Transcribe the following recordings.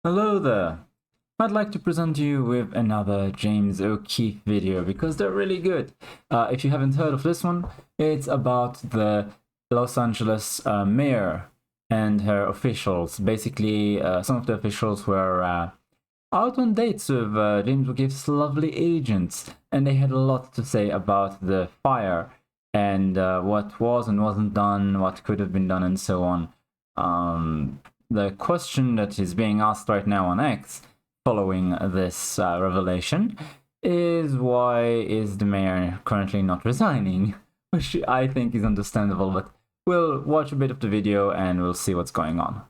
Hello there! I'd like to present you with another James O'Keefe video because they're really good. If you haven't heard of this one, it's about the Los Angeles mayor and her officials. Basically, some of the officials were out on dates with James O'Keefe's lovely agents, and they had a lot to say about the fire and what was and wasn't done, what could have been done, and so on. The question that is being asked right now on X, following this revelation, is why is the mayor currently not resigning? Which I think is understandable, but we'll watch a bit of the video and we'll see what's going on.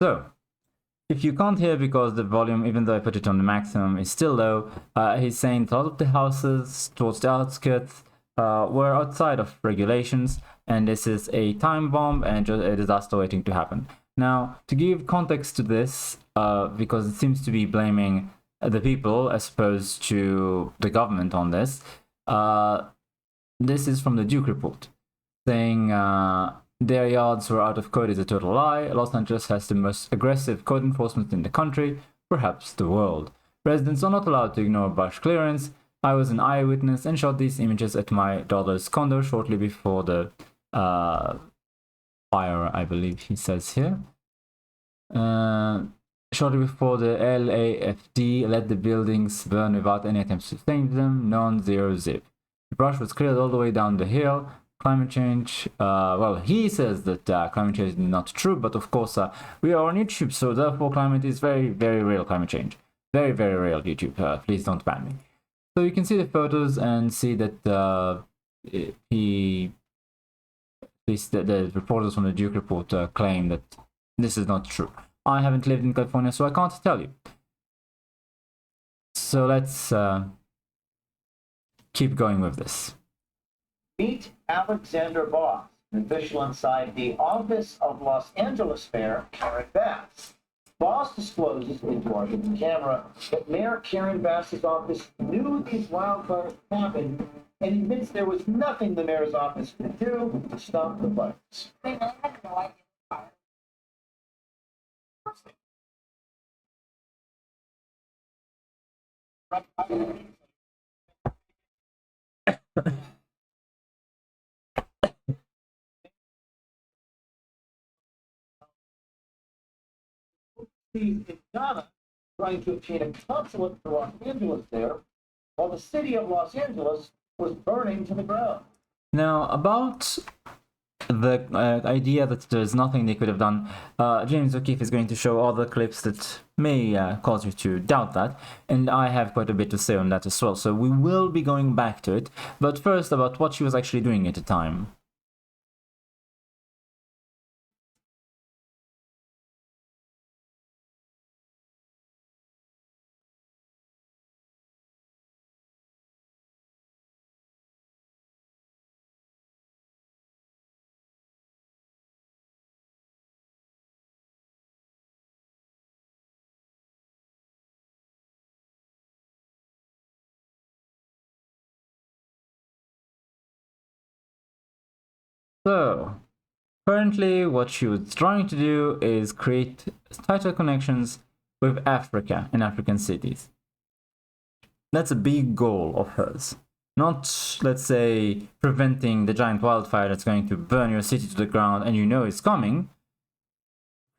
So, if you can't hear because the volume, even though I put it on the maximum, is still low, he's saying a lot of the houses towards the outskirts were outside of regulations, and this is a time bomb and just a disaster waiting to happen. Now, to give context to this, because it seems to be blaming the people as opposed to the government on this, this is from the Duke report, saying their yards were out of code is a total lie. Los Angeles has the most aggressive code enforcement in the country, perhaps the world. Residents are not allowed to ignore brush clearance. I was an eyewitness and shot these images at my daughter's condo shortly before the fire, I believe he says here. Shortly before the LAFD let the buildings burn without any attempts to save them, non-zero zip. The brush was cleared all the way down the hill. Climate change, well, he says that climate change is not true, but of course we are on YouTube, so therefore climate is very, very real climate change. Very, very real, YouTube. Please don't ban me. So you can see the photos and see that at least the reporters from the Duke report claim that this is not true. I haven't lived in California, so I can't tell you. So let's keep going with this. Meet Alexander Boss, an official inside the office of Los Angeles Mayor Karen Bass. Boss discloses into our hidden camera that Mayor Karen Bass's office knew these wildfires happened and admits there was nothing the mayor's office could do to stop the fires. They really had no idea In Ghana, trying to obtain a consulate for Los Angeles there, while the city of Los Angeles was burning to the ground. Now, about the idea that there's nothing they could have done, James O'Keefe is going to show all the clips that may cause you to doubt that, and I have quite a bit to say on that as well, so we will be going back to it, but first about what she was actually doing at the time. So, currently what she was trying to do is create tighter connections with Africa and African cities. That's a big goal of hers. Not, let's say, preventing the giant wildfire that's going to burn your city to the ground and you know it's coming.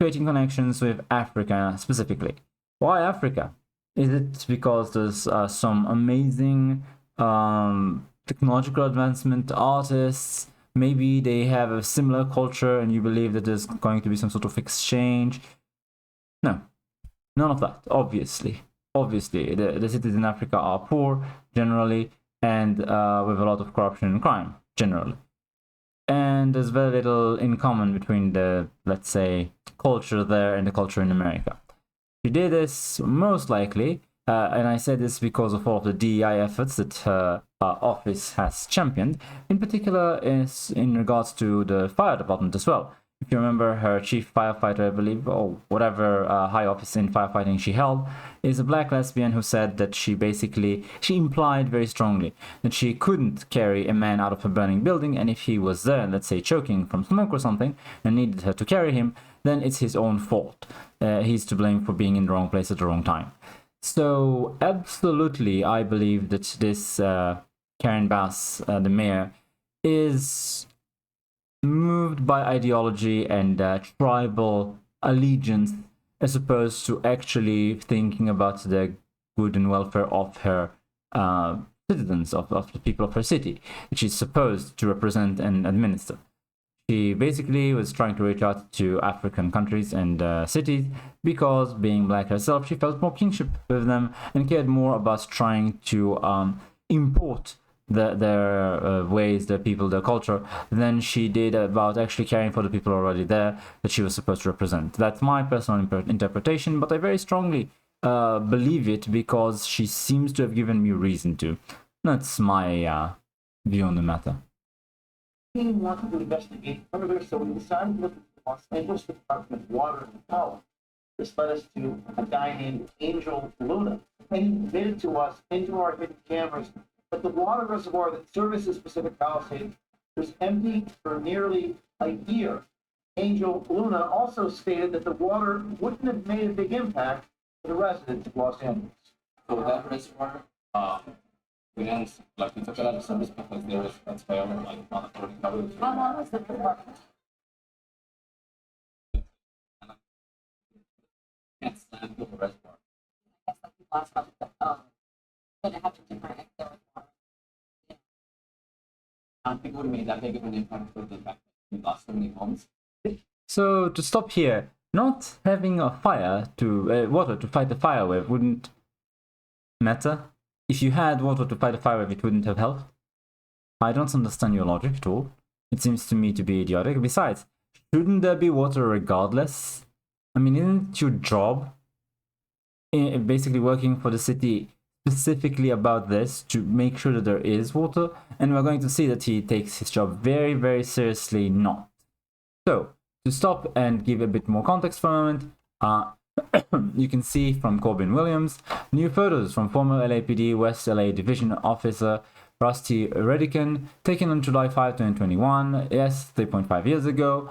Creating connections with Africa specifically. Why Africa? Is it because there's some amazing technological advancement, artists? Maybe they have a similar culture and you believe that there's going to be some sort of exchange. No, none of that, obviously. Obviously, the cities in Africa are poor, generally, and with a lot of corruption and crime, generally. And there's very little in common between the, let's say, culture there and the culture in America. She did this most likely, and I say this because of all of the DEI efforts that her office has championed, in particular is in regards to the fire department as well. If you remember, her chief firefighter, I believe, or whatever high office in firefighting she held, is a black lesbian who said that she implied very strongly that she couldn't carry a man out of a burning building, and if he was there, let's say choking from smoke or something, and needed her to carry him, then it's his own fault. He's to blame for being in the wrong place at the wrong time. So absolutely, I believe that this Karen Bass, the mayor, is moved by ideology and tribal allegiance, as opposed to actually thinking about the good and welfare of her citizens, of the people of her city, which she's supposed to represent and administer. She basically was trying to reach out to African countries and cities because, being black herself, she felt more kinship with them and cared more about trying to import their ways, their people, their culture, than she did about actually caring for the people already there that she was supposed to represent. That's my personal interpretation, but I very strongly believe it because she seems to have given me reason to. That's my view on the matter. We wanted to investigate further, so we decided to look at the Los Angeles Department of Water and Power. This led us to a guy named Angel Luna, and he admitted to us into our hidden cameras that the water reservoir that services Pacific Palisades was empty for nearly a year. Angel Luna also stated that the water wouldn't have made a big impact for the residents of Los Angeles. So that reservoir, we didn't we took it out of service because there was a failure, like mandatory coverage. How long was the department? Can't stand the reservoir. I guess like the last one, but it happened different if there was water. I don't think it would have made that big of an impact for the fact that we lost so many homes. So to stop here, not having a fire to water to fight the fire with wouldn't matter. If you had water to fight a fire with, it wouldn't have helped. I don't understand your logic at all. It seems to me to be idiotic. Besides, shouldn't there be water regardless? I mean, isn't your job basically working for the city specifically about this, to make sure that there is water? And we're going to see that he takes his job very, very seriously not. So, to stop and give a bit more context for a moment, you can see from Corbin Williams new photos from former LAPD West LA Division Officer Rusty Redican, taken on July 5, 2021, yes, 3.5 years ago,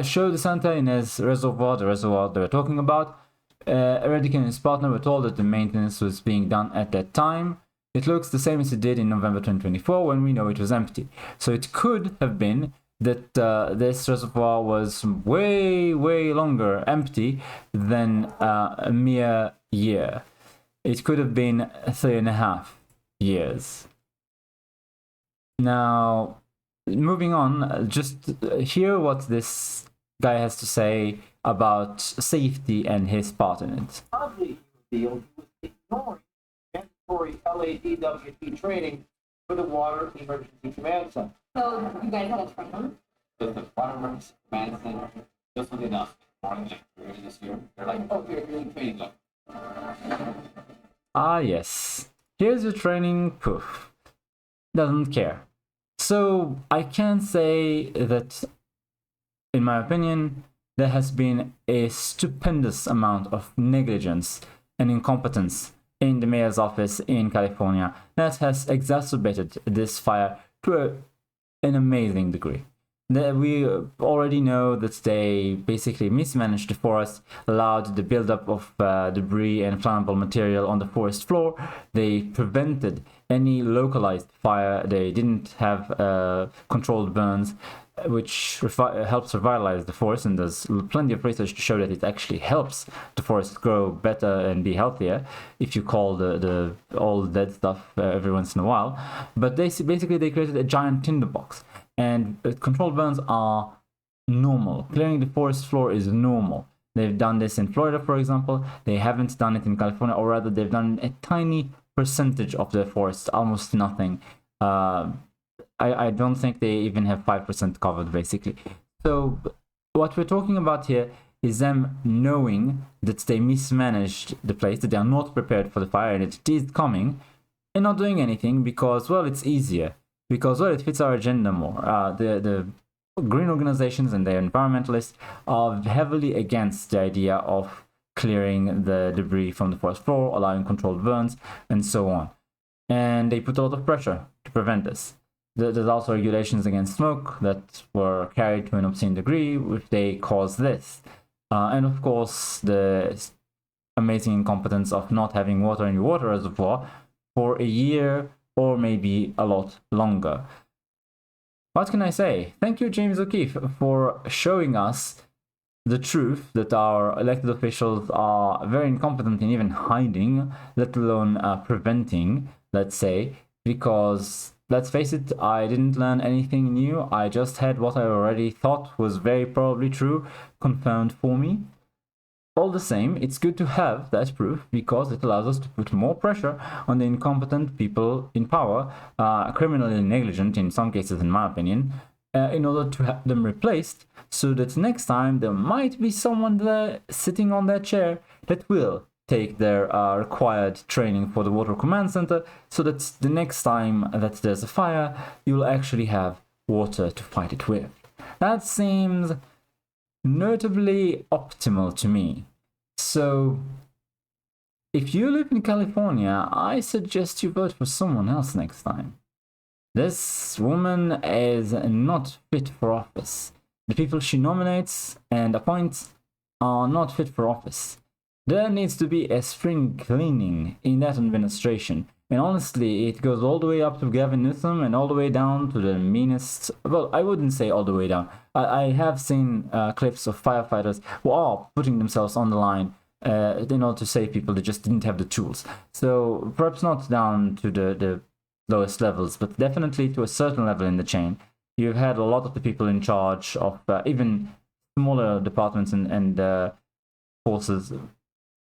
show the Santa Ynez Reservoir, the reservoir they were talking about. Redican and his partner were told that the maintenance was being done at that time. It looks the same as it did in November 2024 when we know it was empty. So it could have been that this reservoir was way, way longer empty than a mere year. It could have been 3.5 years. Now, moving on, just hear what this guy has to say about safety and his part in it. Oddly, he was ignoring mandatory LADWP training for the Water Emergency Command Center. So you guys had a training? The Water Emergency Command Center just did enough more than earlier this year. They're like, oh, you're doing training. Like, Ah, yes. Here's your training. Poof. Doesn't care. So I can say that, in my opinion, there has been a stupendous amount of negligence and incompetence in the mayor's office in California that has exacerbated this fire to an amazing degree. We already know that they basically mismanaged the forest, allowed the buildup of debris and flammable material on the forest floor. They prevented any localized fire. They didn't have controlled burns, which helps revitalize the forest, and there's plenty of research to show that it actually helps the forest grow better and be healthier if you call the old dead stuff every once in a while. But basically they created a giant tinderbox, and controlled burns are normal. Clearing the forest floor is normal. They've done this in Florida, for example. They haven't done it in California, or rather they've done a tiny percentage of their forests, almost nothing. I don't think they even have 5% covered, basically. So what we're talking about here is them knowing that they mismanaged the place, that they are not prepared for the fire, and it is coming, and not doing anything because, well, it's easier. Because, well, it fits our agenda more. The green organizations and their environmentalists are heavily against the idea of clearing the debris from the forest floor, allowing controlled burns, and so on. And they put a lot of pressure to prevent this. There's also regulations against smoke that were carried to an obscene degree if they cause this. And of course, the amazing incompetence of not having water in your water reservoir for a year or maybe a lot longer. What can I say? Thank you, James O'Keefe, for showing us the truth that our elected officials are very incompetent in even hiding, let alone preventing, let's say, because let's face it, I didn't learn anything new. I just had what I already thought was very probably true confirmed for me. All the same, it's good to have that proof because it allows us to put more pressure on the incompetent people in power, criminally negligent in some cases, in my opinion, in order to have them replaced, so that next time there might be someone there sitting on that chair that will take their required training for the Water Command Center, so that the next time that there's a fire, you'll actually have water to fight it with. That seems notably optimal to me. So, if you live in California, I suggest you vote for someone else next time. This woman is not fit for office. The people she nominates and appoints are not fit for office. There needs to be a spring cleaning in that administration. And honestly, it goes all the way up to Gavin Newsom and all the way down to the meanest... Well, I wouldn't say all the way down. I have seen clips of firefighters who are putting themselves on the line in order to save people. They just didn't have the tools. So perhaps not down to the lowest levels, but definitely to a certain level in the chain. You've had a lot of the people in charge of even smaller departments and forces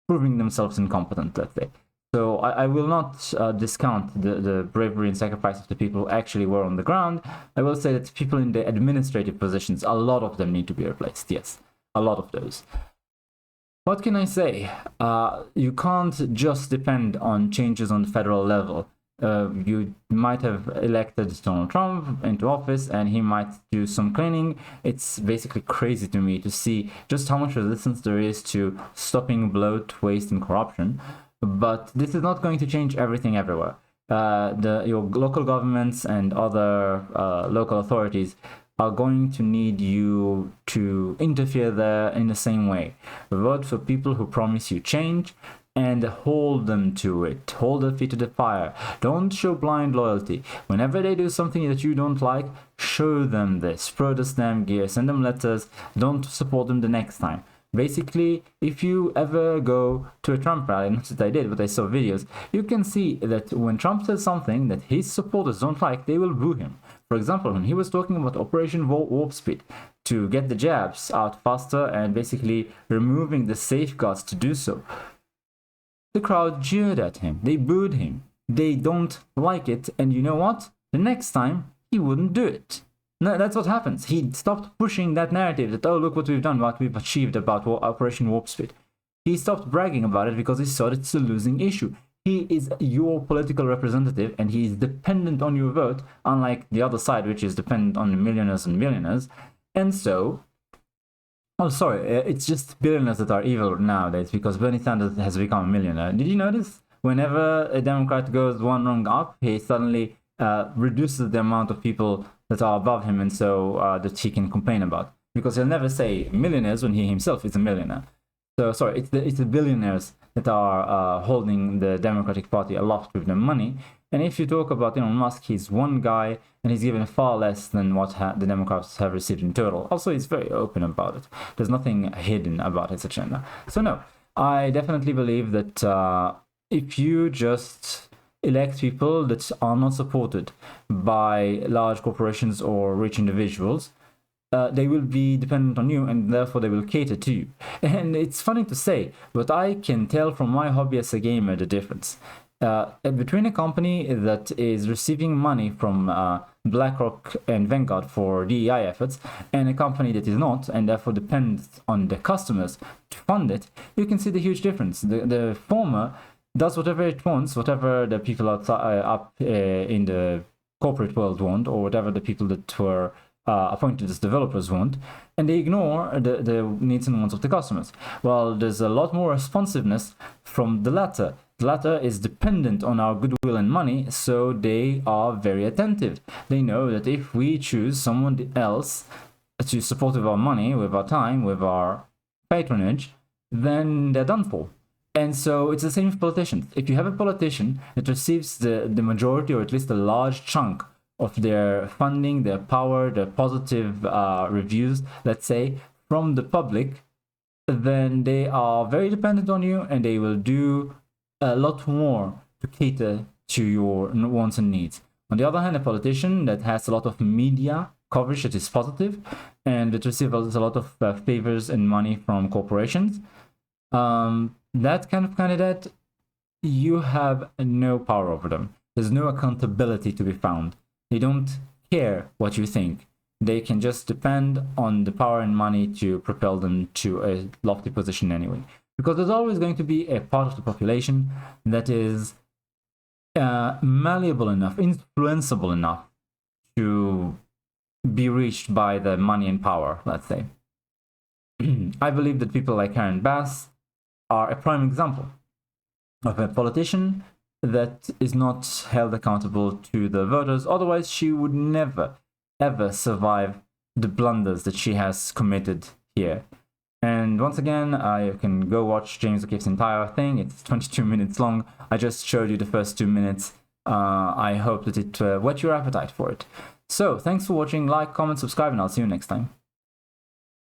proving themselves incompetent, let's say. So I will not discount the bravery and sacrifice of the people who actually were on the ground. I will say that people in the administrative positions, a lot of them need to be replaced. Yes, a lot of those. What can I say? You can't just depend on changes on the federal level. You might have elected Donald Trump into office and he might do some cleaning. It's basically crazy to me to see just how much resistance there is to stopping bloat, waste, and corruption. But this is not going to change everything everywhere. Your local governments and other local authorities are going to need you to interfere there in the same way. Vote for people who promise you change and hold them to it. Hold their feet to the fire. Don't show blind loyalty. Whenever they do something that you don't like, show them this. Protest them, gear, send them letters. Don't support them the next time. Basically, if you ever go to a Trump rally, not that I did, but I saw videos, you can see that when Trump says something that his supporters don't like, they will boo him. For example, when he was talking about Operation Warp Speed, to get the jabs out faster and basically removing the safeguards to do so, the crowd jeered at him. They booed him. They don't like it, and you know what? The next time, he wouldn't do it. No, that's what happens. He stopped pushing that narrative that, oh, look what we've done, what we've achieved about Operation Warp Speed. He stopped bragging about it because he saw that it's a losing issue. He is your political representative and he is dependent on your vote, unlike the other side, which is dependent on the millionaires and millionaires. And so, oh, sorry, it's just billionaires that are evil nowadays because Bernie Sanders has become a millionaire. Did you notice? Whenever a Democrat goes one rung up, he suddenly reduces the amount of people that are above him and so that he can complain about. Because he'll never say millionaires when he himself is a millionaire. So, sorry, it's the billionaires that are holding the Democratic Party aloft with their money. And if you talk about Elon Musk, he's one guy and he's given far less than what the Democrats have received in total. Also, he's very open about it. There's nothing hidden about his agenda. So no, I definitely believe that if you just elect people that are not supported by large corporations or rich individuals, they will be dependent on you and therefore they will cater to you. And it's funny to say, but I can tell from my hobby as a gamer the difference. Between a company that is receiving money from BlackRock and Vanguard for DEI efforts and a company that is not and therefore depends on the customers to fund it, you can see the huge difference. The former does whatever it wants, whatever the people outside, up in the corporate world want, or whatever the people that were appointed as developers want, and they ignore the needs and wants of the customers. Well, there's a lot more responsiveness from the latter. The latter is dependent on our goodwill and money, so they are very attentive. They know that if we choose someone else to support with our money, with our time, with our patronage, then they're done for. And so it's the same with politicians. If you have a politician that receives the majority, or at least a large chunk of their funding, their power, their positive reviews, let's say, from the public, then they are very dependent on you, and they will do a lot more to cater to your wants and needs. On the other hand, a politician that has a lot of media coverage that is positive and that receives a lot of favors and money from corporations, that kind of candidate, you have no power over them. There's no accountability to be found. They don't care what you think. They can just depend on the power and money to propel them to a lofty position anyway. Because there's always going to be a part of the population that is malleable enough, influenceable enough to be reached by the money and power, let's say. I believe that people like Karen Bass are a prime example of a politician that is not held accountable to the voters. Otherwise, she would never, ever survive the blunders that she has committed here. And once again, you can go watch James O'Keefe's entire thing. It's 22 minutes long. I just showed you the first 2 minutes. I hope that it whet your appetite for it. So, thanks for watching. Like, comment, subscribe, and I'll see you next time.